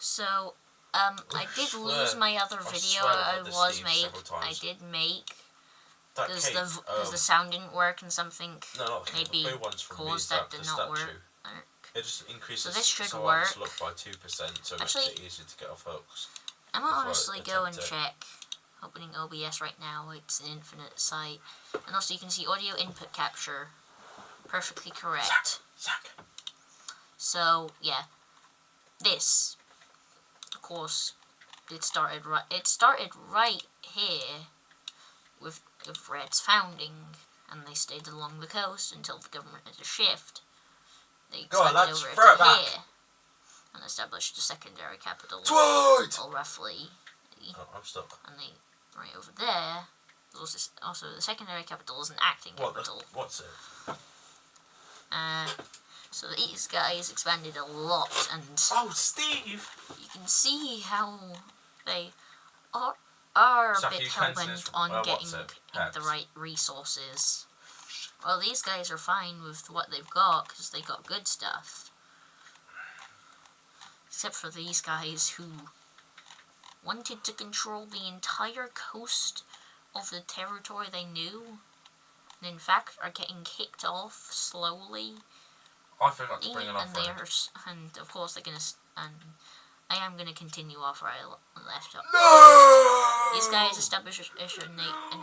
So, I did lose my other video I did make. Because the sound didn't work and something maybe caused that to not work. It just increases so this should work. Look by 2%, so actually, it makes it easier to get off hooks. I'm gonna honestly go and check. Opening OBS right now, it's an infinite site. And also you can see audio input capture. Perfectly correct. Zach. So, yeah. This, of course, it started right here with Red's founding, and they stayed along the coast until the government had a shift. They expanded over to here and established a secondary capital. Well, roughly. Oh, I'm stuck. And they right over there. Also, the secondary capital is an acting capital. What's it? So these guys expanded a lot, and Steve! You can see how they are a bit hell-bent on getting the right resources. Well, these guys are fine with what they've got, because they got good stuff. Except for these guys who wanted to control the entire coast of the territory they knew, and in fact are getting kicked off slowly. I forgot to bring it off. And of course they're gonna. And I am gonna continue off where I left off. No! These guys establish an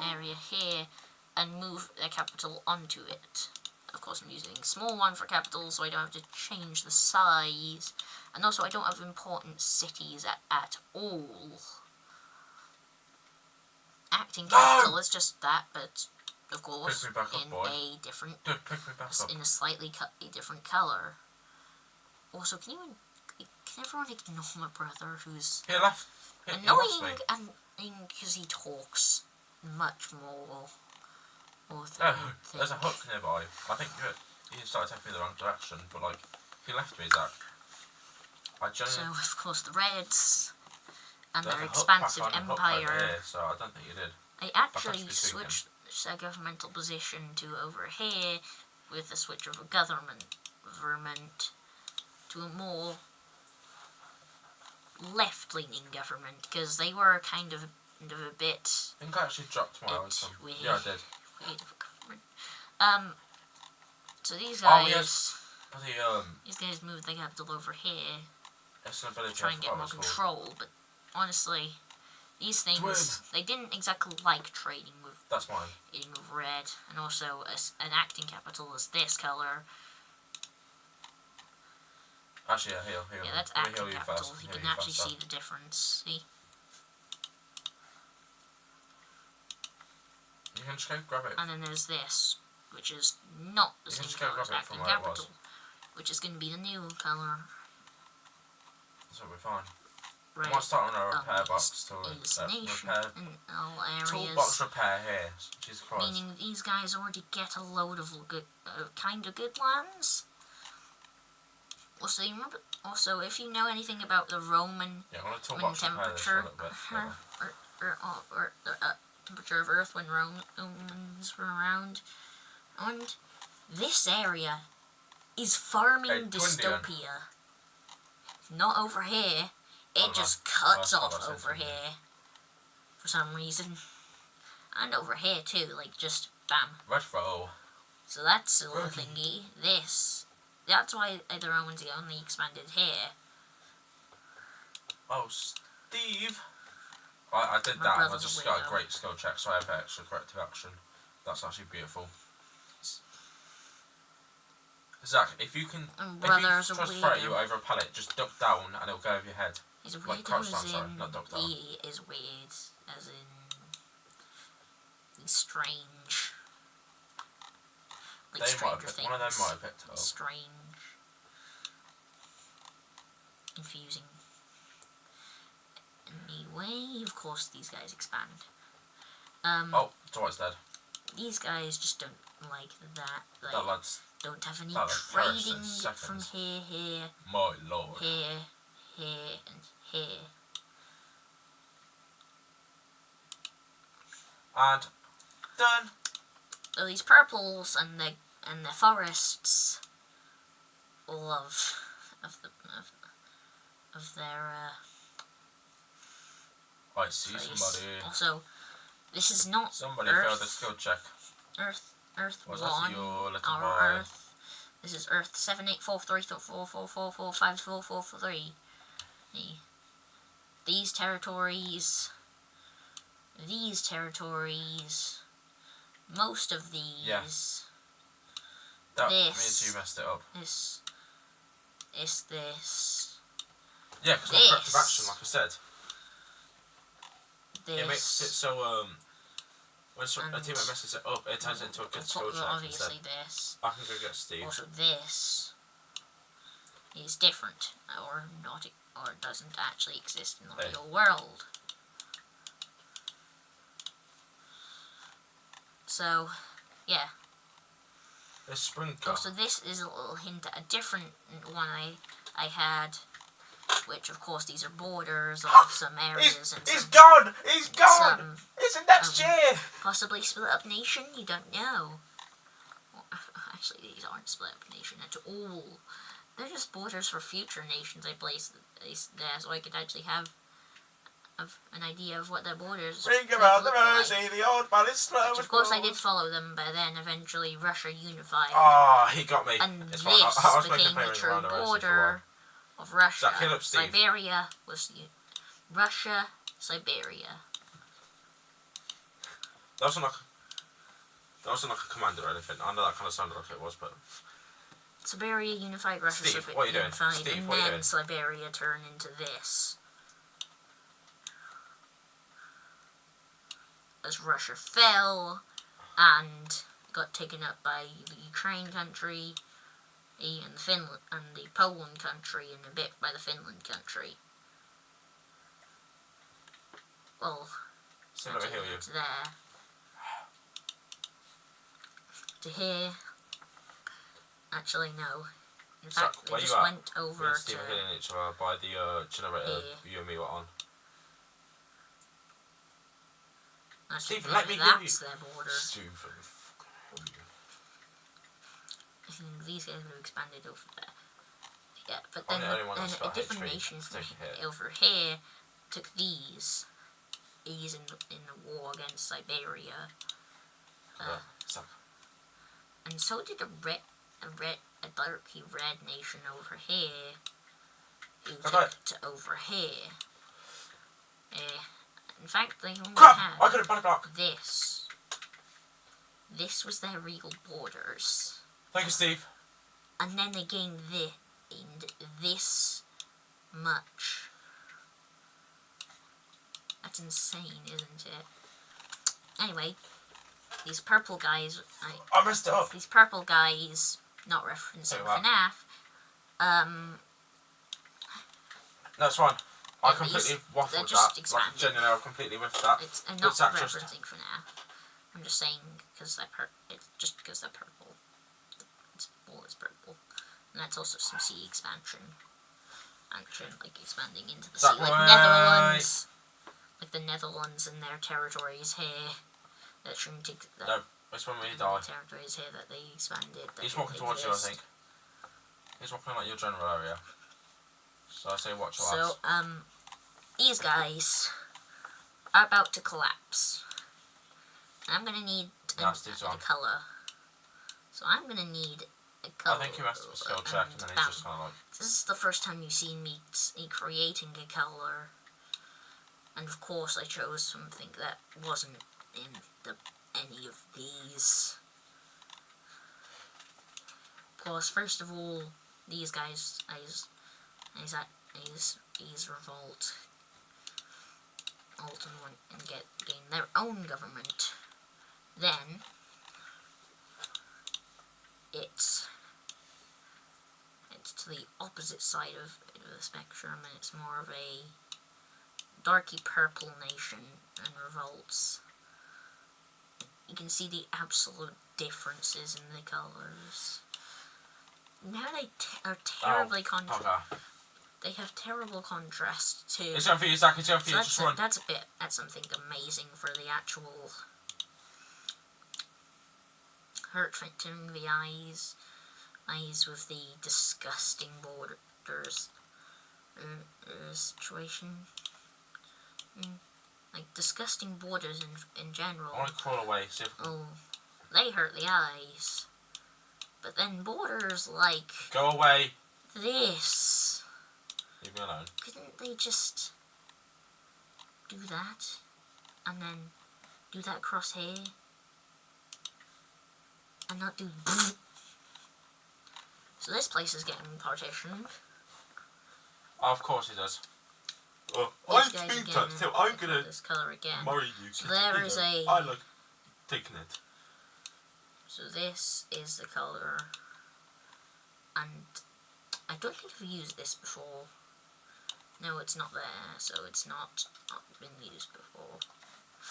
area here and move their capital onto it. Of course, I'm using a small one for capital, so I don't have to change the size. And also, I don't have important cities at all. Acting capital is just that, but of course, in a slightly different color. Also, can everyone ignore my brother, who's annoying and because he talks much more. There's a hook nearby. I think you started taking me the wrong direction, but like, he left me, Zach. So, of course, the Reds and their expansive empire. Here, so I don't think you did. They actually switched their governmental position to over here with the switch of a government to a more left-leaning government, because they were kind of a bit. I think I actually dropped my item. Yeah, I did. So these guys. These guys moved the capital over here to try and get more control, but honestly, these things they didn't exactly like trading with. That's mine. Eating with red, and also an acting capital is this color. Actually, here. Yeah, that's acting capital. You can actually see the difference. See. You can just go grab it. And then there's this, which is not the same color as acting capital, which is going to be the new color. So we're fine. Right. I might start on a repair box to repair. In all areas. Toolbox repair here. Jesus Christ. Meaning these guys already get a load of good, kind of good lands. Also, you remember. Also, if you know anything about the Roman temperature, or temperature of Earth when Romans were around, and this area is farming dystopia. Not over here. It just cuts off over here for some reason, and over here too. Like just bam. Retro. So that's a little thingy. That's why the Romans only expanded here. Oh, Steve. I did that, and I just got a great skill check, so I have extra corrective action. That's actually beautiful. Zach, if you try to throw you over a pallet, just duck down and it'll go over your head. He's a like crouch down, sorry, not duck down. He is weird, as in he's strange. Like one of them might have picked it up. Strange. Confusing. Anyway, of course these guys expand. Dwight's dead. These guys just don't like that. Like, that lad's don't have any trading from here, my lord. Here, and here. And done. So these purples and the forests of of their I see place. somebody. Also, this is not Somebody Earth. failed the skill check. Earth Was 1. that your little Our boy? Earth. This is Earth 784344445443. These territories. Most of these. Yeah. That this. means you messed it up. This. Yeah, because my corrective action, like I said, This. it makes it so when a teammate messes it up, it turns it into a good skill check. Obviously, instead. this. I can go get Steve. Also, this is different, or not, or doesn't actually exist in the real world. So, yeah. It's sprinkler. Also, this is a little hint at a different one I had, which of course these are borders of some areas and he's some, gone! He's gone! some It's a next year! possibly split up nation. You don't know. Well, actually, these aren't split up nation at all. They're just borders for future nations I placed there, so I could actually have an idea of what their borders Think about the look like. Mersey, the old man is slow. Which, of course, I did follow them, but then eventually Russia unified. Ah, he got me. And it's this fine. I was became the true border of Russia. Up, Siberia was Russia, Siberia. That wasn't like a commander or anything. I know that kind of sounded like it was, but Siberia unified, Russia Steve, what are you doing? unified, Steve, and what are you then doing? Siberia turned into this. As Russia fell and got taken up by the Ukraine country and the Finland and the Poland country and a bit by the Finland country. Well, so let me heal you. to there. To here. Actually, no. In fact, they just went over Me and to Steve are hitting each other by the generator you and me were on. Stephen, let me heal you. That's their border. Stephen, These guys have expanded over there. Yeah, but then a different nation over here took these in the war against Siberia. And so did a darky red nation over here, who took to over here. In fact, they only had I couldn't find a block. this. This was their real borders. Thank you, Steve. And then they gained this much. That's insane, isn't it? Anyway, these purple guys... I messed it up. These purple guys, not referencing FNAF, That's fine. I completely waffled that. Like, genuinely, I completely whiffed that. It's not referencing FNAF. I'm just saying because they're purple. It's purple. And that's also some sea expansion. Action, like expanding into the sea. Like Netherlands. Like the Netherlands and their territories here. That shouldn't no, it's when we die. Territories here that they expanded. He's walking towards you, I think. He's walking like your general area. So I say watch your ass. So, these guys are about to collapse. And I'm gonna need a colour. So I'm gonna need a colour. I think he messed up a skill check and then he's just kind of like... This is the first time you've seen me creating a colour. And of course I chose something that wasn't in any of these. Of course, first of all, these guys, these revolt and gain their own government. Then it's to the opposite side of the spectrum, and it's more of a darky purple nation and revolts. You can see the absolute differences in the colours. Now they are terribly They have terrible contrast too. It's going for you, Zach. It's going for you. Just run. That's something amazing for the actual hurting the eyes with the disgusting borders. situation. Like disgusting borders in general. I want to crawl away. See if They hurt the eyes. But then borders like go away. This. Leave me alone. Couldn't they just do that and then do that across here and not do? So this place is getting partitioned. Of course it does. I'm Peter, so I'm gonna this color again. marry you. So there is a. I like taking it. So this is the color, and I don't think I've used this before. No, it's not there, so it's not been used before.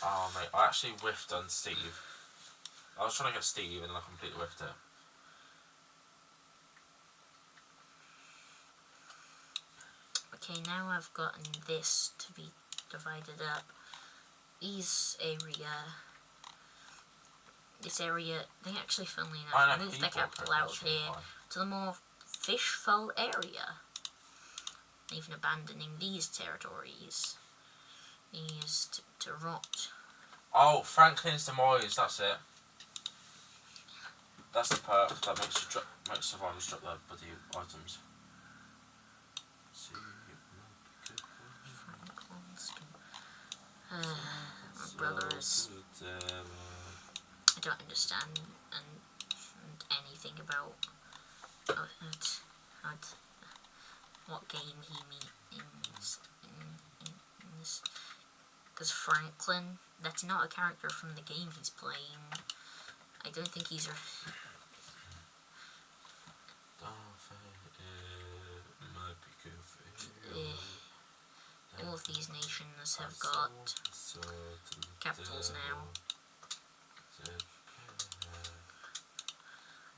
Oh mate, I actually whiffed on Steve. I was trying to get Steve and I completely whiffed it. Okay, now I've gotten this to be divided up. This area, they actually, funnily enough, moved their capital out of here to the more fish-full area. Even abandoning these territories. These to rot. Oh, Franklin's demise, that's it. That's the perk that makes survivors drop their bloody items. My brother is. I don't understand anything about what game he means in this. Because Franklin, that's not a character from the game he's playing. I don't think he's. All of these nations have got capitals now.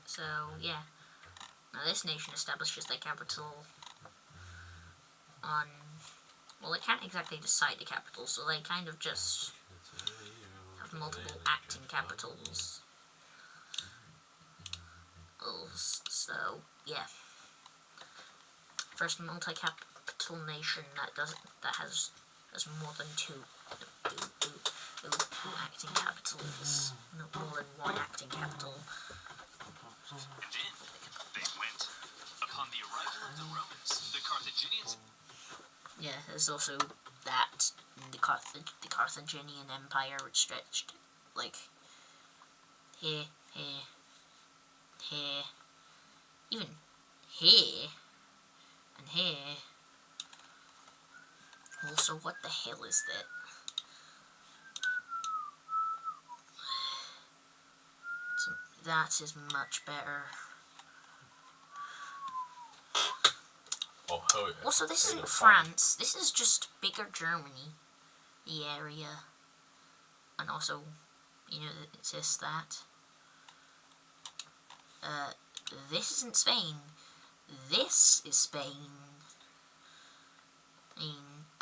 So, yeah. Now this nation establishes their capital on... Well, they can't exactly decide the capital, so they kind of just have multiple acting capitals. So, yeah. First multi-capital nation that has more than two acting capitals, not more than one acting capital. And in they went. Upon the arrival of the Romans, the Carthaginians... Yeah, there's also that the Carthaginian Empire, which stretched like here, even here, and here. Also, what the hell is that? So that is much better. Oh, hell yeah. Also, this isn't France. This is just bigger Germany, the area. And also, it's just that. This isn't Spain. This is Spain.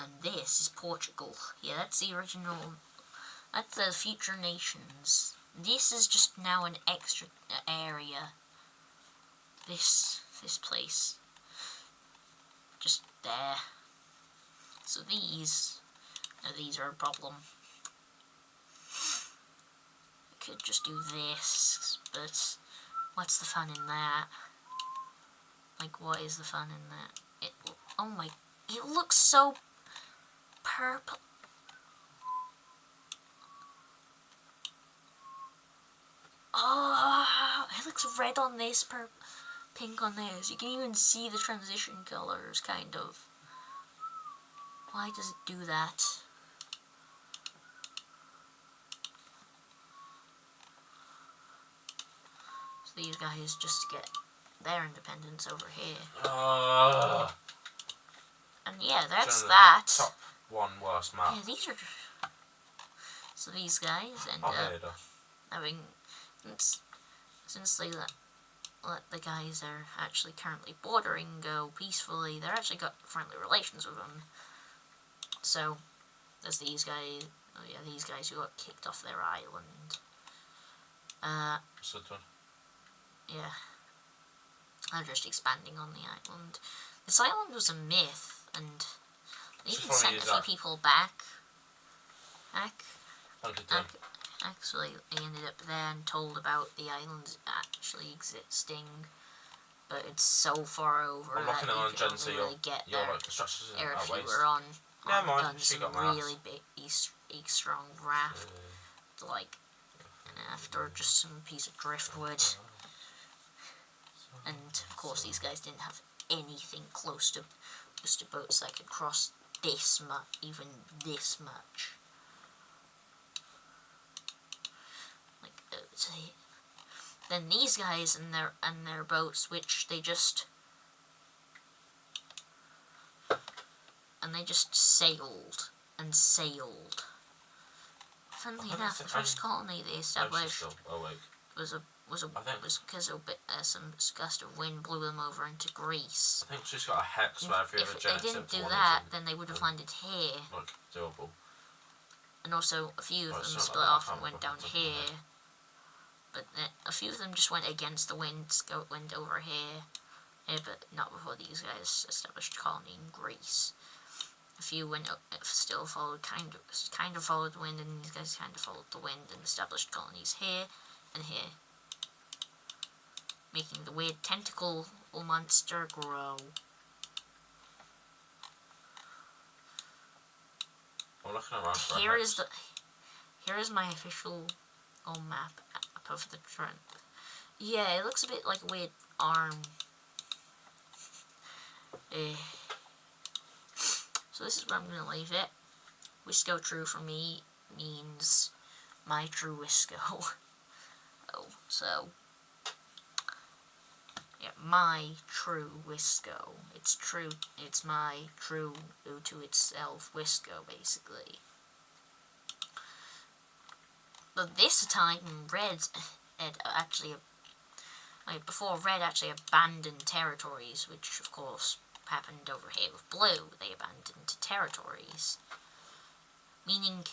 And this is Portugal. Yeah, that's the original. That's the future nations. This is just now an extra area. This place. Just there. So these are a problem. I could just do this, but what's the fun in that? Like, what is the fun in that? It looks so purple. Oh, it looks red on this, pink on this. You can even see the transition colors, kind of. Why does it do that? So these guys just get their independence over here. And yeah, that's that. Top one worst map. Yeah, these are... So these guys end up having... Since they let the guys they're actually currently bordering go peacefully, they're actually got friendly relations with them. So, there's these guys... Oh yeah, these guys who got kicked off their island. Yeah. They're just expanding on the island. This island was a myth. and they Just even wanna sent a use few that. people back. Thank you, Tim. Actually, they ended up there and told about the islands actually existing, but it's so far over I'm that looking you at on can Jen, so only really get your there. like construction isn't Or at if you waste. were on Never mind, on she some got my really ass. big, strong raft, like after just some piece of driftwood. And of course, these guys didn't have anything close to just boats that could cross this much, even this much. Like, then these guys and their boats, which they just sailed and sailed. Funnily enough, the first colony they established was because some gust of wind blew them over into Greece. I think she's got a hex where every other If they didn't do one that, isn't, then they would have landed here. like doable. And also, a few of Well, them it's not split like that, off I and can't went down remember off the top of my here. But a few of them just went against the wind, went over here. But not before these guys established a colony in Greece. A few still followed, kind of followed the wind, and these guys kind of followed the wind and established colonies here and here, making the weird tentacle monster grow. I'm looking around for a Here hex. is my official map of the trend. Yeah, it looks a bit like a weird arm. So this is where I'm going to leave it. Wisco true for me means my true Wisco. So yeah, my true Wisco. It's true. It's my true to itself Wisco, basically. But this time, Red had actually, before Red actually abandoned territories, which of course happened over here with Blue. They abandoned territories, meaning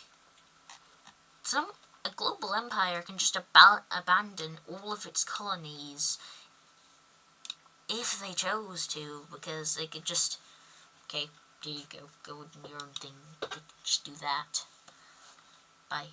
a global empire can just abandon all of its colonies if they chose to, because they could just, okay, here you go and do your own thing. They could just do that. Bye.